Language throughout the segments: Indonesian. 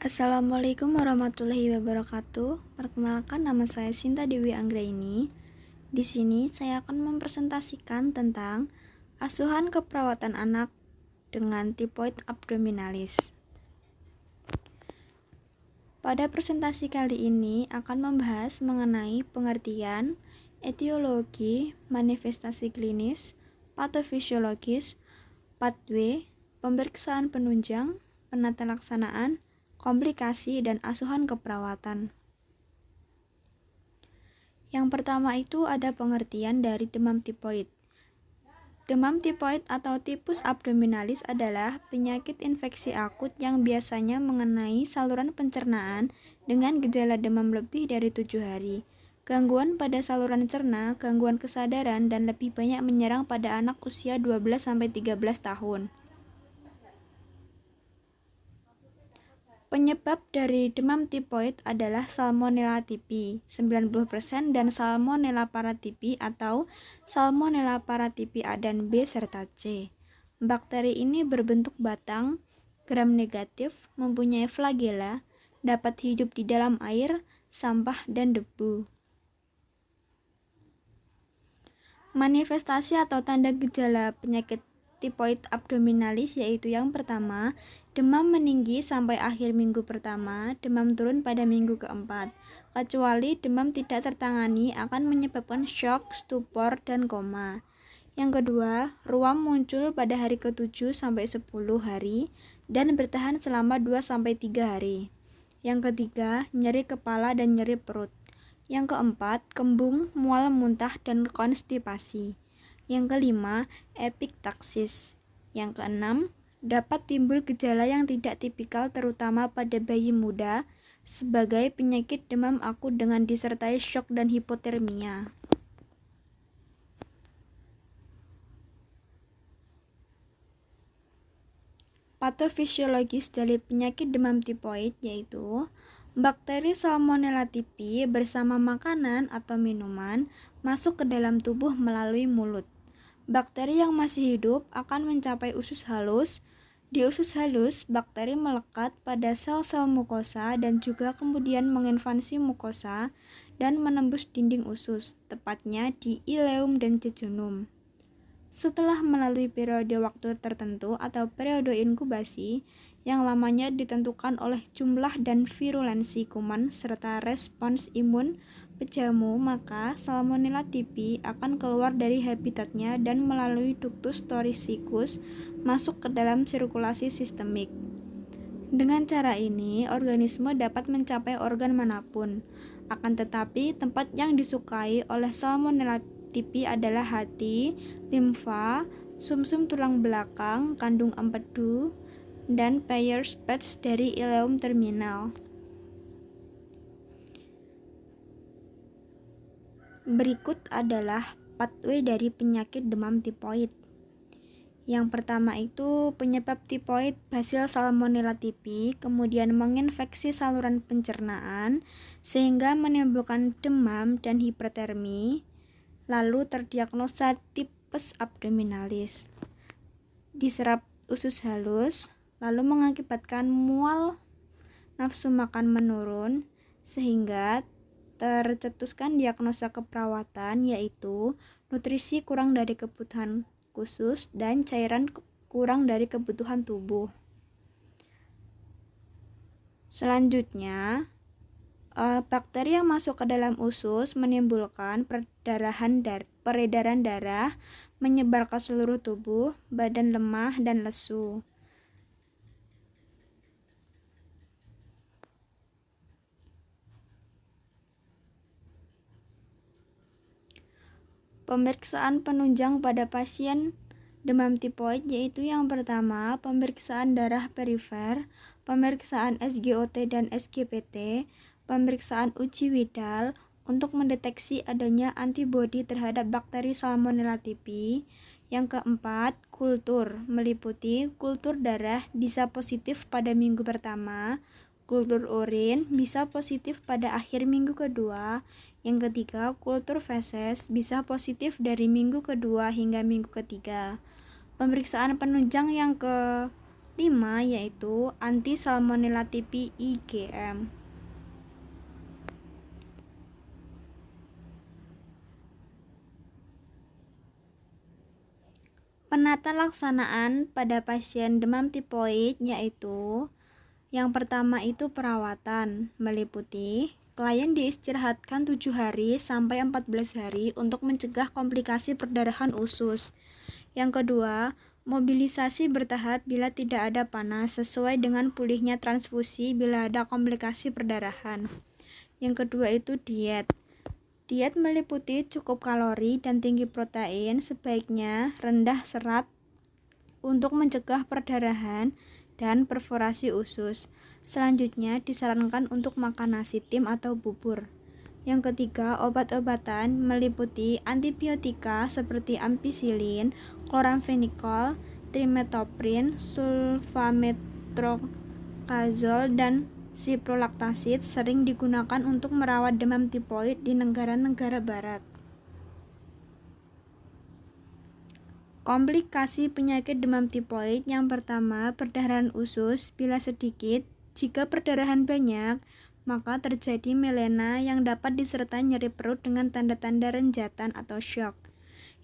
Assalamualaikum warahmatullahi wabarakatuh. Perkenalkan, nama saya Sinta Dewi Anggraini. Di sini saya akan mempresentasikan tentang asuhan keperawatan anak dengan tipoid abdominalis. Pada presentasi kali ini akan membahas mengenai pengertian, etiologi, manifestasi klinis, patofisiologis, pathway, pemeriksaan penunjang, penata laksanaan, komplikasi, dan asuhan keperawatan. Yang pertama itu ada pengertian dari demam tipoid. Demam tipoid atau tipus abdominalis adalah penyakit infeksi akut yang biasanya mengenai saluran pencernaan dengan gejala demam lebih dari 7 hari. Gangguan pada saluran cerna, gangguan kesadaran, dan lebih banyak menyerang pada anak usia 12-13 tahun. Penyebab dari demam tipoid adalah Salmonella typhi 90% dan Salmonella paratyphi atau Salmonella paratyphi A dan B serta C. Bakteri ini berbentuk batang, gram negatif, mempunyai flagela, dapat hidup di dalam air, sampah, dan debu. Manifestasi atau tanda gejala penyakit tipoid abdominalis yaitu yang pertama, demam meninggi sampai akhir minggu pertama, demam turun pada minggu keempat. Kecuali demam tidak tertangani akan menyebabkan shock, stupor, dan koma. Yang kedua, ruam muncul pada hari ke-7 sampai 10 hari dan bertahan selama 2 sampai 3 hari. Yang ketiga, nyeri kepala dan nyeri perut. Yang keempat, kembung, mual muntah, dan konstipasi. Yang kelima, epiktaksis. Yang keenam, dapat timbul gejala yang tidak tipikal terutama pada bayi muda sebagai penyakit demam akut dengan disertai shock dan hipotermia. Patofisiologis dari penyakit demam tipoid yaitu bakteri Salmonella typhi bersama makanan atau minuman masuk ke dalam tubuh melalui mulut. Bakteri yang masih hidup akan mencapai usus halus. Di usus halus, bakteri melekat pada sel-sel mukosa dan juga kemudian menginvasi mukosa dan menembus dinding usus, tepatnya di ileum dan jejunum. Setelah melalui periode waktu tertentu atau periode inkubasi, yang lamanya ditentukan oleh jumlah dan virulensi kuman serta respons imun pejamu, maka Salmonella typhi akan keluar dari habitatnya dan melalui ductus thoraicus masuk ke dalam sirkulasi sistemik. Dengan cara ini, organisme dapat mencapai organ manapun. Akan tetapi, tempat yang disukai oleh Salmonella typhi adalah hati, limfa, sumsum tulang belakang, kandung empedu, dan Peyer's patch dari ileum terminal. Berikut adalah pathway dari penyakit demam tipoid. Yang pertama itu penyebab tipoid Bacillus Salmonella typhi kemudian menginfeksi saluran pencernaan sehingga menimbulkan demam dan hipertermi, lalu terdiagnosa tipes abdominalis. Diserap usus halus, lalu mengakibatkan mual, nafsu makan menurun, sehingga tercetuskan diagnosa keperawatan yaitu nutrisi kurang dari kebutuhan khusus dan cairan kurang dari kebutuhan tubuh. Selanjutnya, bakteri yang masuk ke dalam usus menimbulkan peredaran darah, menyebar ke seluruh tubuh, badan lemah dan lesu. Pemeriksaan penunjang pada pasien demam tipoid yaitu yang pertama, pemeriksaan darah perifer, pemeriksaan SGOT dan SGPT, pemeriksaan uji Widal untuk mendeteksi adanya antibodi terhadap bakteri Salmonella typhi. Yang keempat, kultur, meliputi kultur darah bisa positif pada minggu pertama, kultur urin bisa positif pada akhir minggu kedua. Yang ketiga, kultur feses bisa positif dari minggu kedua hingga minggu ketiga. Pemeriksaan penunjang yang 5 yaitu anti Salmonella typhi IgM. Penata laksanaan pada pasien demam tipoid yaitu yang pertama itu perawatan, meliputi klien diistirahatkan 7 hari sampai 14 hari untuk mencegah komplikasi perdarahan usus. Yang kedua, mobilisasi bertahap bila tidak ada panas sesuai dengan pulihnya transfusi bila ada komplikasi perdarahan. Yang kedua itu diet. Diet meliputi cukup kalori dan tinggi protein, sebaiknya rendah serat untuk mencegah perdarahan dan perforasi usus. Selanjutnya disarankan untuk makan nasi tim atau bubur. Yang ketiga, obat-obatan meliputi antibiotika seperti ampicillin, chloramphenicol, trimethoprim, sulfametronidazole, dan ciprofloxacin sering digunakan untuk merawat demam tipoid di negara-negara barat. Komplikasi penyakit demam tipoid yang pertama, perdarahan usus bila sedikit. Jika perdarahan banyak, maka terjadi melena yang dapat disertai nyeri perut dengan tanda-tanda renjatan atau syok.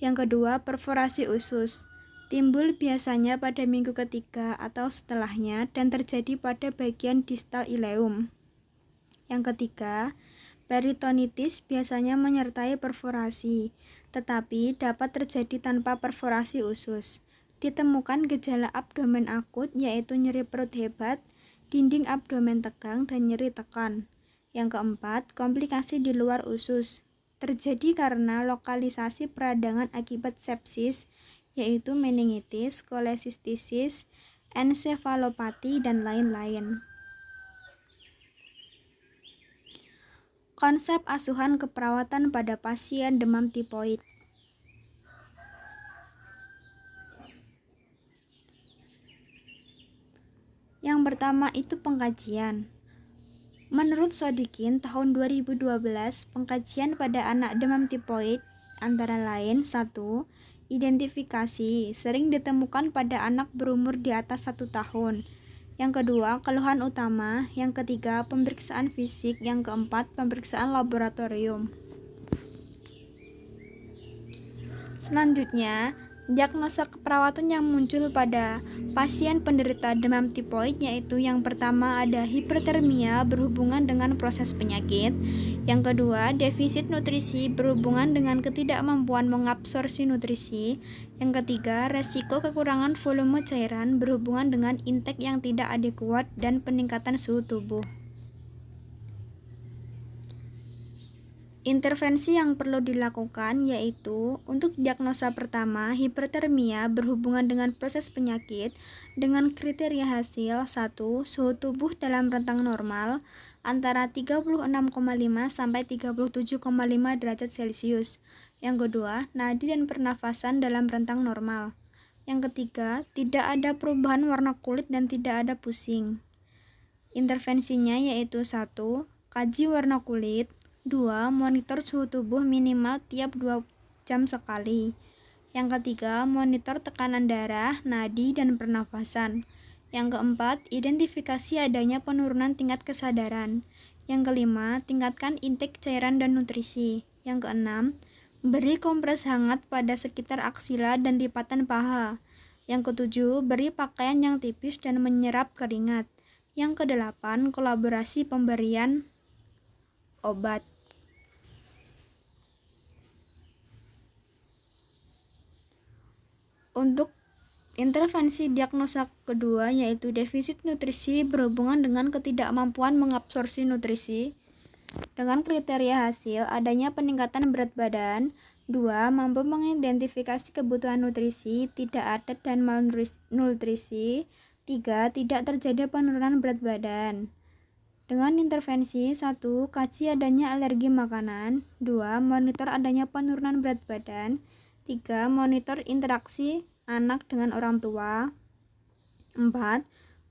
Yang kedua, perforasi usus. Timbul biasanya pada minggu ketiga atau setelahnya dan terjadi pada bagian distal ileum. Yang ketiga, peritonitis biasanya menyertai perforasi, tetapi dapat terjadi tanpa perforasi usus. Ditemukan gejala abdomen akut yaitu nyeri perut hebat, dinding abdomen tegang, dan nyeri tekan. Yang keempat, komplikasi di luar usus. Terjadi karena lokalisasi peradangan akibat sepsis, yaitu meningitis, kolesistisis, ensefalopati, dan lain-lain. Konsep asuhan keperawatan pada pasien demam tipoid. Yang pertama itu pengkajian. Menurut Sodikin tahun 2012, pengkajian pada anak demam tipoid antara lain 1. Identifikasi, sering ditemukan pada anak berumur di atas 1 tahun. Yang kedua, keluhan utama. Yang ketiga, pemeriksaan fisik. Yang keempat, pemeriksaan laboratorium. Selanjutnya, diagnosa keperawatan yang muncul pada pasien penderita demam tipoid yaitu yang pertama ada hipertermia berhubungan dengan proses penyakit. Yang kedua, defisit nutrisi berhubungan dengan ketidakmampuan mengabsorpsi nutrisi. Yang ketiga, resiko kekurangan volume cairan berhubungan dengan intake yang tidak adekuat dan peningkatan suhu tubuh. Intervensi yang perlu dilakukan yaitu untuk diagnosa pertama, hipertermia berhubungan dengan proses penyakit dengan kriteria hasil 1. Suhu tubuh dalam rentang normal antara 36,5 sampai 37,5 derajat Celcius. Yang kedua, nadi dan pernafasan dalam rentang normal. Yang ketiga, tidak ada perubahan warna kulit dan tidak ada pusing. Intervensinya yaitu 1. Kaji warna kulit. 2. Monitor suhu tubuh minimal tiap 2 jam sekali. Yang ketiga, monitor tekanan darah, nadi, dan pernafasan. Yang keempat, identifikasi adanya penurunan tingkat kesadaran. Yang kelima, tingkatkan intake cairan dan nutrisi. Yang keenam, beri kompres hangat pada sekitar aksila dan lipatan paha. Yang ketujuh, beri pakaian yang tipis dan menyerap keringat. Yang kedelapan, kolaborasi pemberian obat. Untuk intervensi diagnosa kedua yaitu defisit nutrisi berhubungan dengan ketidakmampuan mengabsorpsi nutrisi dengan kriteria hasil adanya peningkatan berat badan. 2. Mampu mengidentifikasi kebutuhan nutrisi, tidak ada dan malnutrisi. 3. Tidak terjadi penurunan berat badan. Dengan intervensi 1. Kaji adanya alergi makanan. 2. Monitor adanya penurunan berat badan. 3. Monitor interaksi anak dengan orang tua. 4.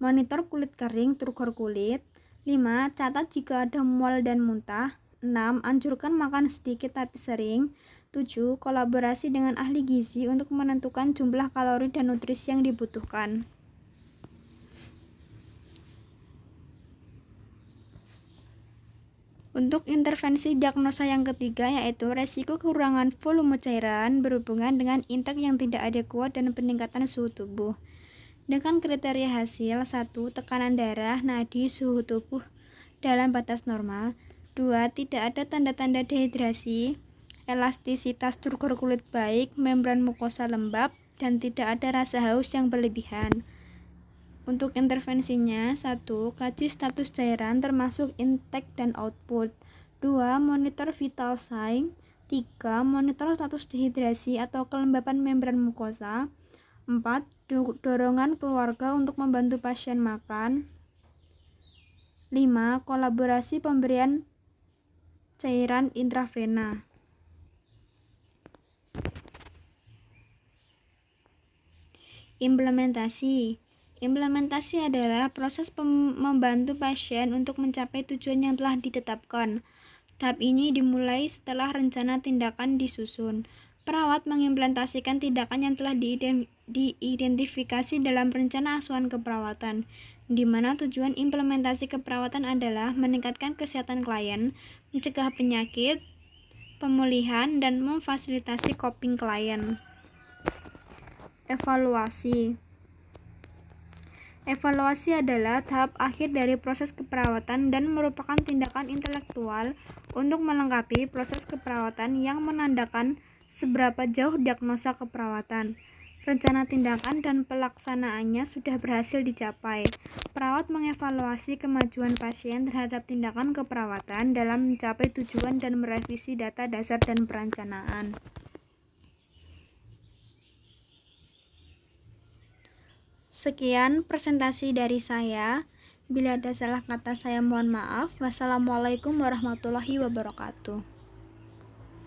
Monitor kulit kering, turgor kulit. 5. Catat jika ada mual dan muntah. 6. Anjurkan makan sedikit tapi sering. 7. Kolaborasi dengan ahli gizi untuk menentukan jumlah kalori dan nutrisi yang dibutuhkan. Untuk intervensi diagnosa yang ketiga yaitu resiko kekurangan volume cairan berhubungan dengan intake yang tidak adekuat dan peningkatan suhu tubuh. Dengan kriteria hasil 1. Tekanan darah, nadi, suhu tubuh dalam batas normal. 2. Tidak ada tanda-tanda dehidrasi, elastisitas struktur kulit baik, membran mukosa lembab, dan tidak ada rasa haus yang berlebihan. Untuk intervensinya, 1. Kaji status cairan termasuk intake dan output. 2. Monitor vital sign. 3. Monitor status dehidrasi atau kelembapan membran mukosa. 4. Dorongan keluarga untuk membantu pasien makan. 5. Kolaborasi pemberian cairan intravena. Implementasi adalah proses membantu pasien untuk mencapai tujuan yang telah ditetapkan. Tahap ini dimulai setelah rencana tindakan disusun. Perawat mengimplementasikan tindakan yang telah diidentifikasi dalam rencana asuhan keperawatan, di mana tujuan implementasi keperawatan adalah meningkatkan kesehatan klien, mencegah penyakit, pemulihan, dan memfasilitasi coping klien. Evaluasi adalah tahap akhir dari proses keperawatan dan merupakan tindakan intelektual untuk melengkapi proses keperawatan yang menandakan seberapa jauh diagnosa keperawatan, rencana tindakan, dan pelaksanaannya sudah berhasil dicapai. Perawat mengevaluasi kemajuan pasien terhadap tindakan keperawatan dalam mencapai tujuan dan merevisi data dasar dan perencanaan. Sekian presentasi dari saya. Bila ada salah kata saya mohon maaf. Wassalamualaikum warahmatullahi wabarakatuh.